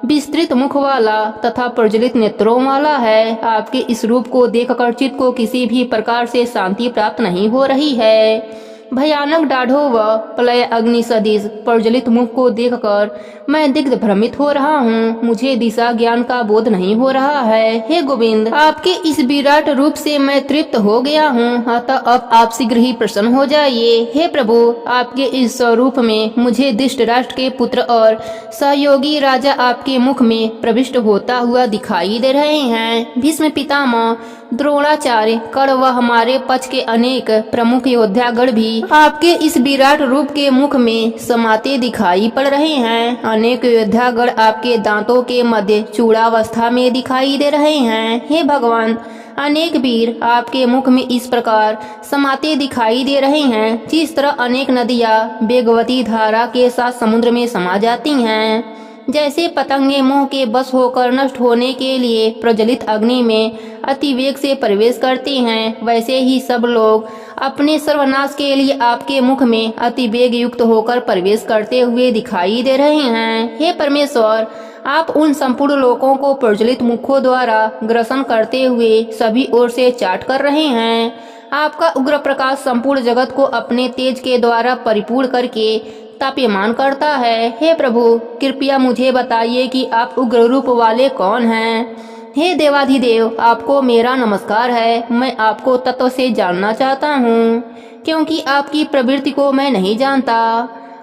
विस्तृत मुख वाला तथा प्रज्वलित नेत्रों वाला है। आपके इस रूप को देखकर चित्त को किसी भी प्रकार से शांति प्राप्त नहीं हो रही है। भयानक दाढ़ों व प्रलय अग्नि सदृश प्रज्वलित मुख को देखकर मैं दिग्ध भ्रमित हो रहा हूँ। मुझे दिशा ज्ञान का बोध नहीं हो रहा है। हे गोविंद, आपके इस विराट रूप से मैं तृप्त हो गया हूँ, अतः अब आप शीघ्र ही प्रसन्न हो जाइए। हे प्रभु, आपके इस स्वरूप में मुझे धृतराष्ट्र के पुत्र और सहयोगी राजा आपके मुख में प्रविष्ट होता हुआ दिखाई दे रहे हैं। भीष्म पितामह, द्रोणाचार्य, कर्ण व हमारे पक्ष के अनेक प्रमुख योद्धागण भी आपके इस विराट रूप के मुख में समाते दिखाई पड़ रहे हैं। अनेक योद्धागण आपके दांतों के मध्य चूड़ावस्था में दिखाई दे रहे हैं। हे भगवान, अनेक वीर आपके मुख में इस प्रकार समाते दिखाई दे रहे हैं, जिस तरह अनेक नदियाँ वेगवती धारा के साथ समुद्र में समा जाती हैं। जैसे पतंगे मोह के बस होकर नष्ट होने के लिए प्रज्वलित अग्नि में अति वेग से प्रवेश करते हैं, वैसे ही सब लोग अपने सर्वनाश के लिए आपके मुख में अति वेग युक्त होकर प्रवेश करते हुए दिखाई दे रहे हैं। हे परमेश्वर, आप उन संपूर्ण लोकों को प्रज्वलित मुखों द्वारा ग्रसन करते हुए सभी ओर से चाट कर रहे हैं। आपका उग्र प्रकाश संपूर्ण जगत को अपने तेज के द्वारा परिपूर्ण करके ताप्यमान करता है। हे प्रभु, कृपया मुझे बताइए कि आप उग्र रूप वाले कौन हैं। हे देवाधिदेव, आपको मेरा नमस्कार है। मैं आपको तत्व से जानना चाहता हूँ, क्योंकि आपकी प्रवृत्ति को मैं नहीं जानता।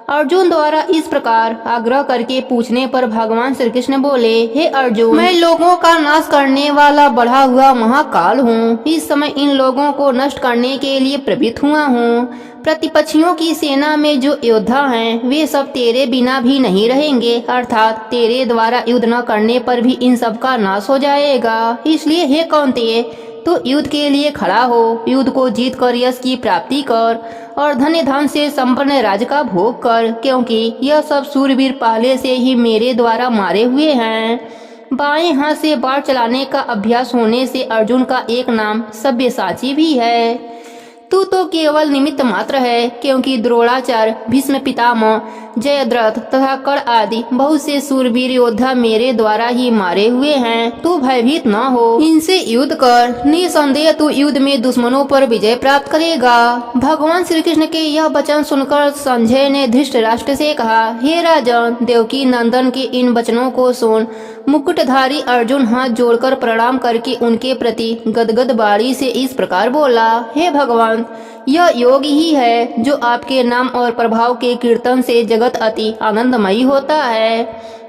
अर्जुन द्वारा इस प्रकार आग्रह करके पूछने पर भगवान श्री कृष्ण बोले, हे अर्जुन, मैं लोगों का नाश करने वाला बढ़ा हुआ महाकाल हूँ। इस समय इन लोगों को नष्ट करने के लिए प्रवृत्त हुआ हूँ। प्रतिपक्षियों की सेना में जो योद्धा हैं, वे सब तेरे बिना भी नहीं रहेंगे, अर्थात तेरे द्वारा युद्ध न करने पर भी इन सब का नाश हो जाएगा। इसलिए हे कौन्तेय, तू युद्ध के लिए खड़ा हो। युद्ध को जीत कर यश की प्राप्ति कर और धन्य धन से संपन्न राज्य का भोग कर, क्योंकि यह सब सूरवीर पहले से ही मेरे द्वारा मारे हुए हैं। बाएं हाथ से बाण चलाने का अभ्यास होने से अर्जुन का एक नाम सब्यसाची भी है। तू तो केवल निमित्त मात्र है, क्योंकि द्रोणाचार्य, भीष्म पितामह, जयद्रथ तथा कर्ण आदि बहुत से सूरवीर योद्धा मेरे द्वारा ही मारे हुए हैं। तू भयभीत न हो, इनसे युद्ध कर। निसंदेह तू युद्ध में दुश्मनों पर विजय प्राप्त करेगा। भगवान श्री कृष्ण के यह वचन सुनकर संजय ने धृतराष्ट्र से कहा, हे राजन, देवकी नंदन के इन वचनों को सुन। मुकुटधारी अर्जुन हाथ जोड़कर प्रणाम करके उनके प्रति गदगद वाणी से इस प्रकार बोला, हे भगवान, यह योग ही है जो आपके नाम और प्रभाव के कीर्तन से जगत अति आनंदमयी होता है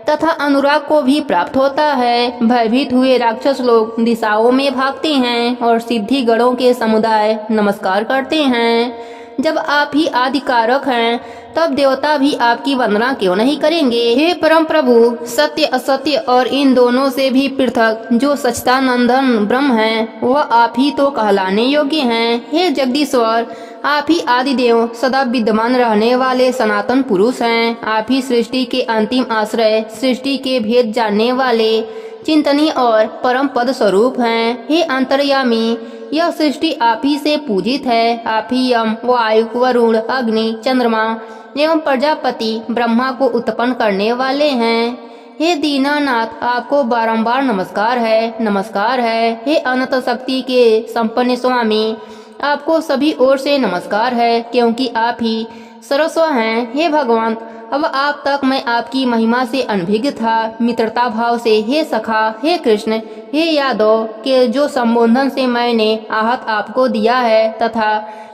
तथा अनुराग को भी प्राप्त होता है। भयभीत हुए राक्षस लोग दिशाओं में भागते हैं और सिद्धि गणों के समुदाय नमस्कार करते हैं। जब आप ही आदि कारक हैं, तब देवता भी आपकी वंदना क्यों नहीं करेंगे। हे परम प्रभु, सत्य असत्य और इन दोनों से भी पृथक जो सच्चिदानंदन ब्रह्म है, वह आप ही तो कहलाने योग्य हैं। हे जगदीश्वर, आप ही आदिदेव, सदा विद्यमान रहने वाले सनातन पुरुष हैं। आप ही सृष्टि के अंतिम आश्रय, सृष्टि के भेद जानने वाले चिंतनीय और परम पद स्वरूप हैं। हे अंतर्यामी, यह सृष्टि आप ही से पूजित है। आप ही यम, वायु, वरुण, अग्नि, चंद्रमा एवं प्रजापति ब्रह्मा को उत्पन्न करने वाले हैं। हे दीनानाथ, आपको बारंबार नमस्कार है, नमस्कार है। हे अनंत शक्ति के संपन्न स्वामी, आपको सभी ओर से नमस्कार है, क्योंकि आप ही सर्वस्व हैं। हे भगवान, अब आप तक मैं आपकी महिमा से अनभिज्ञ था, मित्रता भाव से। हे सखा, हे कृष्ण, हे यादव के जो संबोधन से मैंने आहत आपको दिया है, तथा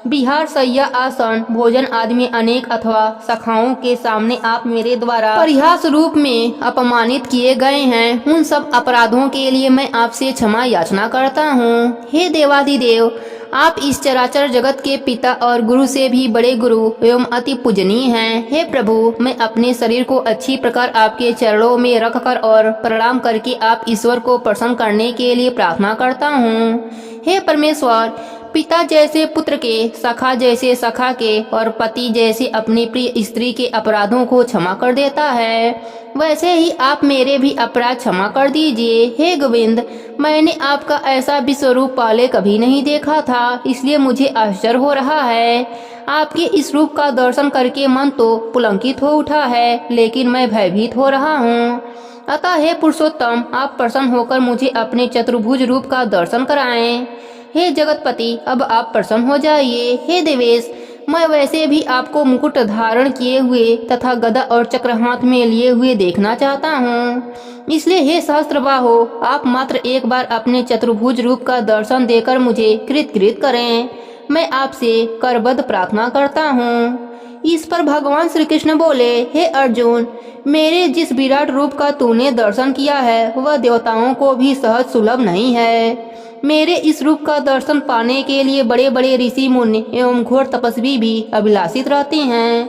बिहार, सैया, आसन, भोजन आदि में अनेक अथवा सखाओं के सामने आप मेरे द्वारा परिहास रूप में अपमानित किए गए हैं, उन सब अपराधों के लिए मैं आपसे क्षमा याचना करता हूँ। हे देवाधिदेव, आप इस चराचर जगत के पिता और गुरु से भी बड़े गुरु एवं अति पूजनीय हैं। हे प्रभु, मैं अपने शरीर को अच्छी प्रकार आपके चरणों में रखकर और प्रणाम करके आप ईश्वर को प्रसन्न करने के लिए प्रार्थना करता हूँ। हे परमेश्वर, पिता जैसे पुत्र के, सखा जैसे सखा के और पति जैसे अपनी प्रिय स्त्री के अपराधों को क्षमा कर देता है, वैसे ही आप मेरे भी अपराध क्षमा कर दीजिए। हे गोविंद, मैंने आपका ऐसा विश्वरूप पहले कभी नहीं देखा था, इसलिए मुझे आश्चर्य हो रहा है। आपके इस रूप का दर्शन करके मन तो पुलकित हो उठा है, लेकिन मैं भयभीत हो रहा हूँ। अतः हे पुरुषोत्तम, आप प्रसन्न होकर मुझे अपने चतुर्भुज रूप का दर्शन कराएं। हे जगतपति, अब आप प्रसन्न हो जाइए। हे देवेश, मैं वैसे भी आपको मुकुट धारण किए हुए तथा गदा और चक्र हाथ में लिए हुए देखना चाहता हूँ, इसलिए हे सहस्त्रबाहो, आप मात्र एक बार अपने चतुर्भुज रूप का दर्शन देकर मुझे कृत करें, मैं आपसे करबद्ध प्रार्थना करता हूँ। इस पर भगवान श्री कृष्ण बोले, हे अर्जुन, मेरे जिस विराट रूप का तूने दर्शन किया है, वह देवताओं को भी सहज सुलभ नहीं है। मेरे इस रूप का दर्शन पाने के लिए बड़े बड़े ऋषि मुनि एवं घोर तपस्वी भी अभिलाषित रहते हैं,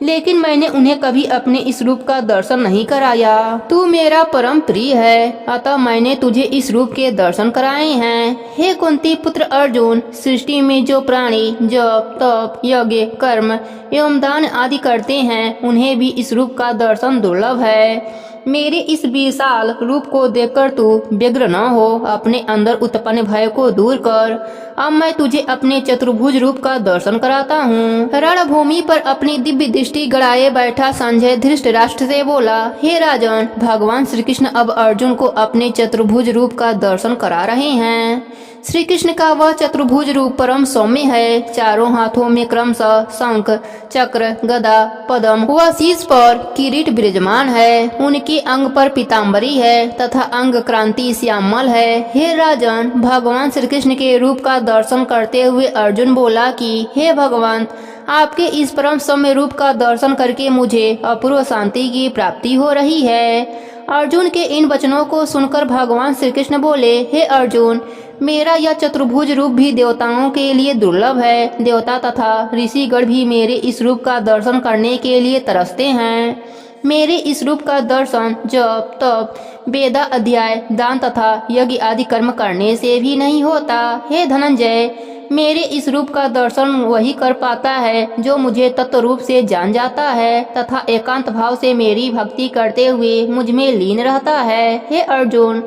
लेकिन मैंने उन्हें कभी अपने इस रूप का दर्शन नहीं कराया। तू मेरा परम प्रिय है, अतः मैंने तुझे इस रूप के दर्शन कराए हैं। हे कुंती पुत्र अर्जुन, सृष्टि में जो प्राणी जप, तप, यज्ञ, कर्म एवं दान आदि करते हैं, उन्हें भी इस रूप का दर्शन दुर्लभ है। मेरे इस विशाल रूप को देखकर तू व्यग्र न हो, अपने अंदर उत्पन्न भय को दूर कर। अब मैं तुझे अपने चतुर्भुज रूप का दर्शन कराता हूँ। रणभूमि पर अपनी दिव्य दृष्टि गड़ाए बैठा संजय धृतराष्ट्र से बोला, हे राजन, भगवान श्री कृष्ण अब अर्जुन को अपने चतुर्भुज रूप का दर्शन करा रहे हैं। श्री कृष्ण का वह चतुर्भुज रूप परम सौम्य है। चारों हाथों में क्रमशः शंख, चक्र, गदा, पद्म व शीश पर किरीट विराजमान है। उनके अंग पर पीताम्बरी है तथा अंग क्रांति श्यामल है। हे राजन, भगवान श्री कृष्ण के रूप का दर्शन करते हुए अर्जुन बोला कि हे भगवान, आपके इस परम सौम्य रूप का दर्शन करके मुझे अपूर्व शांति की प्राप्ति हो रही है। अर्जुन के इन वचनों को सुनकर भगवान श्री कृष्ण बोले, हे अर्जुन, मेरा यह चतुर्भुज रूप भी देवताओं के लिए दुर्लभ है। देवता तथा ऋषिगण भी मेरे इस रूप का दर्शन करने के लिए तरसते हैं। मेरे इस रूप का दर्शन जप, तप, वेदा अध्याय, दान तथा यज्ञ आदि कर्म करने से भी नहीं होता। हे धनंजय, मेरे इस रूप का दर्शन वही कर पाता है जो मुझे तत्व रूप से जान जाता है तथा एकांत भाव से मेरी भक्ति करते हुए मुझ में लीन रहता है। हे अर्जुन,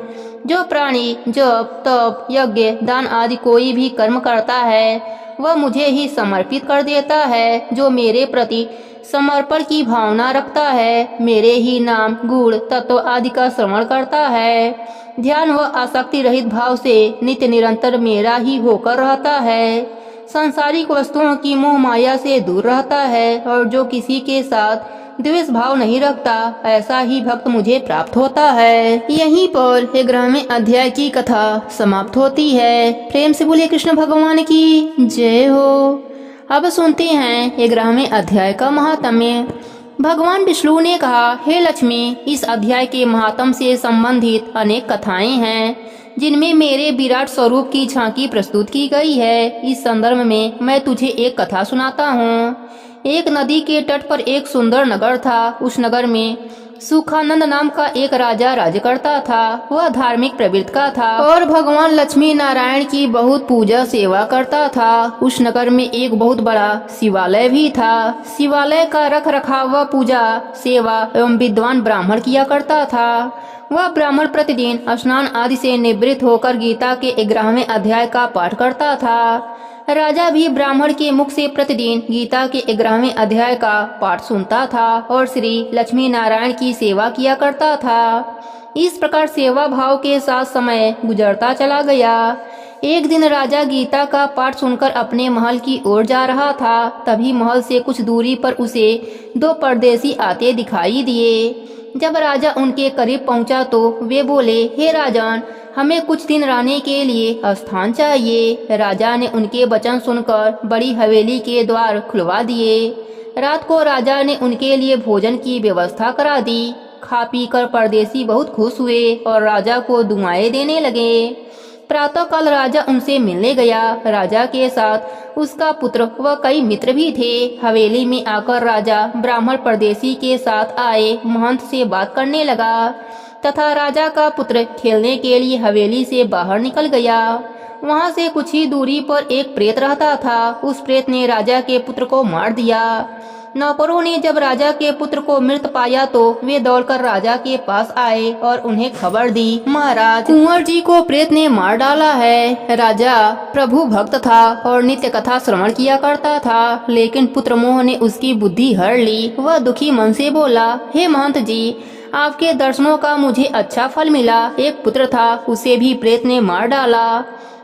जो प्राणी जप, तप, यज्ञ, दान आदि कोई भी कर्म करता है, वह मुझे ही समर्पित कर देता है। जो मेरे प्रति समर्पण की भावना रखता है, मेरे ही नाम, गुण, तत्व आदि का श्रवण करता है, ध्यान व आसक्ति रहित भाव से नित्य निरंतर मेरा ही होकर रहता है, सांसारिक वस्तुओं की मोह माया से दूर रहता है और जो किसी के साथ द्वेष भाव नहीं रखता, ऐसा ही भक्त मुझे प्राप्त होता है। यहीं पर 11वें अध्याय की कथा समाप्त होती है। प्रेम से बोलिए कृष्ण भगवान की जय हो। अब सुनते हैं 11वें अध्याय का महात्म्य। भगवान विष्णु ने कहा, हे लक्ष्मी, इस अध्याय के महात्म से संबंधित अनेक कथाएं हैं जिनमें मेरे विराट स्वरूप की झांकी प्रस्तुत की गई है। इस संदर्भ में मैं तुझे एक कथा सुनाता हूँ। एक नदी के तट पर एक सुंदर नगर था। उस नगर में सुखानंद नाम का एक राजा राज्य करता था। वह धार्मिक प्रवृत्ति का था और भगवान लक्ष्मी नारायण की बहुत पूजा सेवा करता था। उस नगर में एक बहुत बड़ा शिवालय भी था। शिवालय का रख रखाव व पूजा सेवा एवं विद्वान ब्राह्मण किया करता था। वह ब्राह्मण प्रतिदिन स्नान आदि से निवृत्त होकर गीता के 11वें अध्याय का पाठ करता था। राजा भी ब्राह्मण के मुख से प्रतिदिन गीता के 11वें अध्याय का पाठ सुनता था और श्री लक्ष्मी नारायण की सेवा किया करता था। इस प्रकार सेवा भाव के साथ समय गुजरता चला गया। एक दिन राजा गीता का पाठ सुनकर अपने महल की ओर जा रहा था। तभी महल से कुछ दूरी पर उसे 2 परदेसी आते दिखाई दिए। जब राजा उनके करीब पहुंचा तो वे बोले, हे राजन, हमें कुछ दिन रहने के लिए स्थान चाहिए। राजा ने उनके वचन सुनकर बड़ी हवेली के द्वार खुलवा दिए। रात को राजा ने उनके लिए भोजन की व्यवस्था करा दी। खा पी कर परदेसी बहुत खुश हुए और राजा को दुआएं देने लगे। प्रातःकाल राजा उनसे मिलने गया। राजा के साथ उसका पुत्र व कई मित्र भी थे। हवेली में आकर राजा ब्राह्मण परदेसी के साथ आए महंत से बात करने लगा तथा राजा का पुत्र खेलने के लिए हवेली से बाहर निकल गया। वहां से कुछ ही दूरी पर एक प्रेत रहता था। उस प्रेत ने राजा के पुत्र को मार दिया। नौकरों ने जब राजा के पुत्र को मृत पाया तो वे दौड़कर राजा के पास आए और उन्हें खबर दी, महाराज, कुंवर जी को प्रेत ने मार डाला है। राजा प्रभु भक्त था और नित्य कथा श्रवण किया करता था, लेकिन पुत्र मोह ने उसकी बुद्धि हर ली। वह दुखी मन से बोला, हे महंत जी, आपके दर्शनों का मुझे अच्छा फल मिला। एक पुत्र था, उसे भी प्रेत ने मार डाला।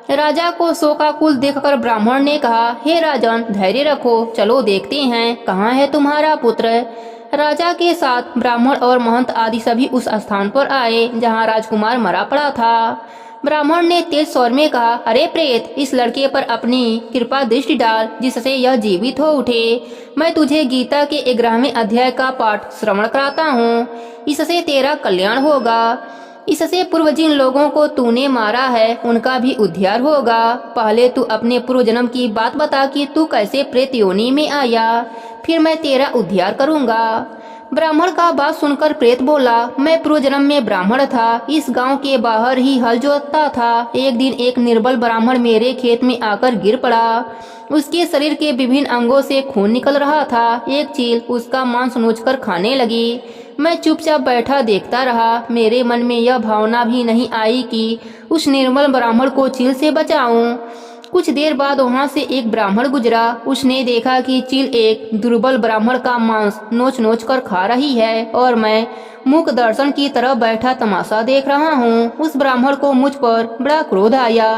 राजा को शोकाकुल देखकर ब्राह्मण ने कहा, हे राजन, धैर्य रखो, चलो देखते हैं कहाँ है तुम्हारा पुत्र। राजा के साथ ब्राह्मण और महंत आदि सभी उस स्थान पर आए जहाँ राजकुमार मरा पड़ा था। ब्राह्मण ने तेज स्वर में कहा, अरे प्रेत, इस लड़के पर अपनी कृपा दृष्टि डाल जिससे यह जीवित हो उठे। मैं तुझे गीता के 11वें अध्याय का पाठ श्रवण कराता हूँ, इससे तेरा कल्याण होगा। इससे पूर्व जिन लोगों को तूने मारा है उनका भी उद्धार होगा। पहले तू अपने पूर्व जन्म की बात बता कि तू कैसे प्रेत योनि में आया, फिर मैं तेरा उद्धार करूंगा। ब्राह्मण का बात सुनकर प्रेत बोला, मैं पूर्व जन्म में ब्राह्मण था, इस गांव के बाहर ही हल जोतता था। एक दिन एक निर्बल ब्राह्मण मेरे खेत में आकर गिर पड़ा। उसके शरीर के विभिन्न अंगों से खून निकल रहा था। एक चील उसका मांस नोचकर खाने लगी। मैं चुपचाप बैठा देखता रहा। मेरे मन में यह भावना भी नहीं आई कि उस निर्मल ब्राह्मण को चील से बचाऊं। कुछ देर बाद वहां से एक ब्राह्मण गुजरा। उसने देखा कि चील एक दुर्बल ब्राह्मण का मांस नोच नोच कर खा रही है और मैं मूक दर्शन की तरह बैठा तमाशा देख रहा हूँ। उस ब्राह्मण को मुझ पर बड़ा क्रोध आया।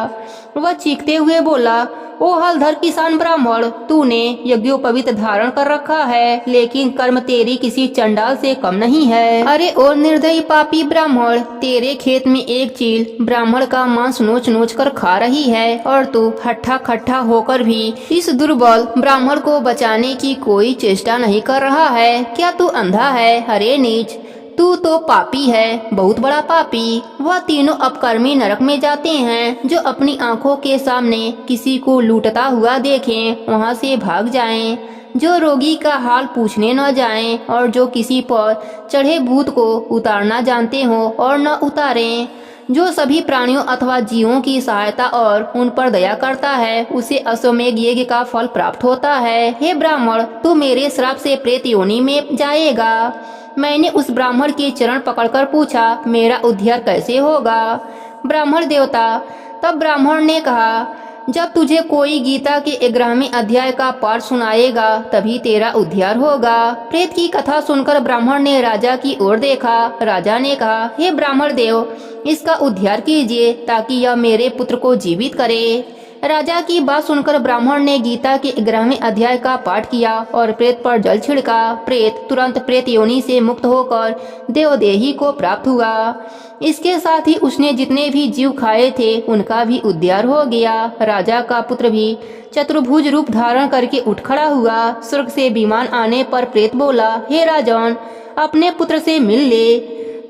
वह चीखते हुए बोला, ओ हलधर किसान ब्राह्मण, तूने यज्ञोपवीत धारण कर रखा है, लेकिन कर्म तेरी किसी चंडाल से कम नहीं है। अरे और निर्दयी पापी ब्राह्मण, तेरे खेत में एक चील ब्राह्मण का मांस नोच नोच कर खा रही है और तू हट्ठा खट्ठा होकर भी इस दुर्बल ब्राह्मण को बचाने की कोई चेष्टा नहीं कर रहा है। क्या तू अंधा है? अरे नीच, तू तो पापी है, बहुत बड़ा पापी। वह तीनों अपकर्मी नरक में जाते हैं। जो अपनी आंखों के सामने किसी को लूटता हुआ देखें वहां से भाग जाएं, जो रोगी का हाल पूछने न जाएं और जो किसी पर चढ़े भूत को उतारना जानते हो और न उतारें, जो सभी प्राणियों अथवा जीवों की सहायता और उन पर दया करता है, उसे अश्वमेध यज्ञ का फल प्राप्त होता है। हे ब्राह्मण, तू मेरे श्राप से प्रेत योनि में जाएगा। मैंने उस ब्राह्मण के चरण पकड़कर पूछा, मेरा उद्धार कैसे होगा? ब्राह्मण देवता, तब ब्राह्मण ने कहा, जब तुझे कोई गीता के 11वें अध्याय का पाठ सुनाएगा तभी तेरा उद्धार होगा। प्रेत की कथा सुनकर ब्राह्मण ने राजा की ओर देखा। राजा ने कहा, हे ब्राह्मण देव, इसका उद्धार कीजिए ताकि यह मेरे पुत्र को जीवित करे। राजा की बात सुनकर ब्राह्मण ने गीता के 11वें अध्याय का पाठ किया और प्रेत पर जल छिड़का। प्रेत तुरंत प्रेत योनि से मुक्त होकर देवदेही को प्राप्त हुआ। इसके साथ ही उसने जितने भी जीव खाए थे उनका भी उद्धार हो गया। राजा का पुत्र भी चतुर्भुज रूप धारण करके उठ खड़ा हुआ। स्वर्ग से विमान आने पर प्रेत बोला, हे राजन, अपने पुत्र से मिल ले।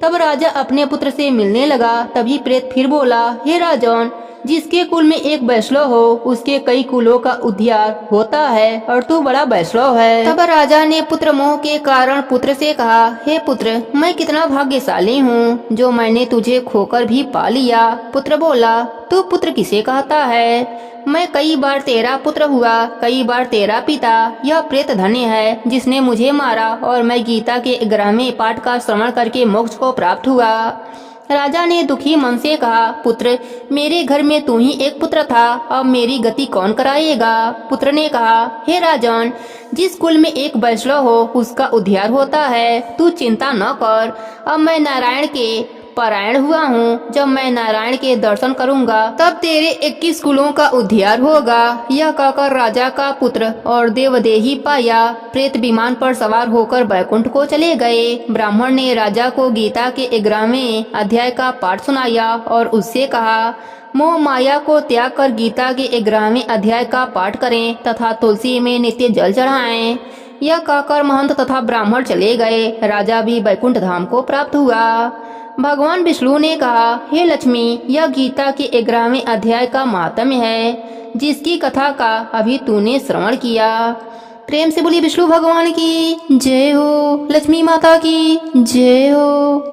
तब राजा अपने पुत्र से मिलने लगा। तभी प्रेत फिर बोला, हे राजन, जिसके कुल में एक वैष्णव हो उसके कई कुलों का उद्धार होता है और तू बड़ा वैष्णव है। तब राजा ने पुत्र मोह के कारण पुत्र से कहा, हे पुत्र, मैं कितना भाग्यशाली हूँ जो मैंने तुझे खोकर भी पा लिया। पुत्र बोला, तू पुत्र किसे कहता है? मैं कई बार तेरा पुत्र हुआ, कई बार तेरा पिता। यह प्रेत धन्य है जिसने मुझे मारा और मैं गीता के 11वें पाठ का श्रवण करके मोक्ष को प्राप्त हुआ। राजा ने दुखी मन से कहा, पुत्र, मेरे घर में तू ही एक पुत्र था, अब मेरी गति कौन कराएगा? पुत्र ने कहा, हे राजन, जिस कुल में एक वैष्णव हो उसका उद्धार होता है, तू चिंता न कर। अब मैं नारायण के परायण हुआ हूँ। जब मैं नारायण के दर्शन करूँगा तब तेरे 21 कुलों का उद्धार होगा। यह कहकर राजा का पुत्र और देवदेही पाया प्रेत विमान पर सवार होकर बैकुंठ को चले गए। ब्राह्मण ने राजा को गीता के 11वें अध्याय का पाठ सुनाया और उससे कहा, मोह माया को त्याग कर गीता के 11वें अध्याय का पाठ करें तथा तुलसी में नित्य जल चढ़ाएं। यह कहकर महंत तथा ब्राह्मण चले गए। राजा भी बैकुंठ धाम को प्राप्त हुआ। भगवान विष्णु ने कहा, हे लक्ष्मी, यह गीता के 11वें अध्याय का महात्म्य है जिसकी कथा का अभी तूने श्रवण किया। प्रेम से बोली विष्णु भगवान की जय हो, लक्ष्मी माता की जय हो।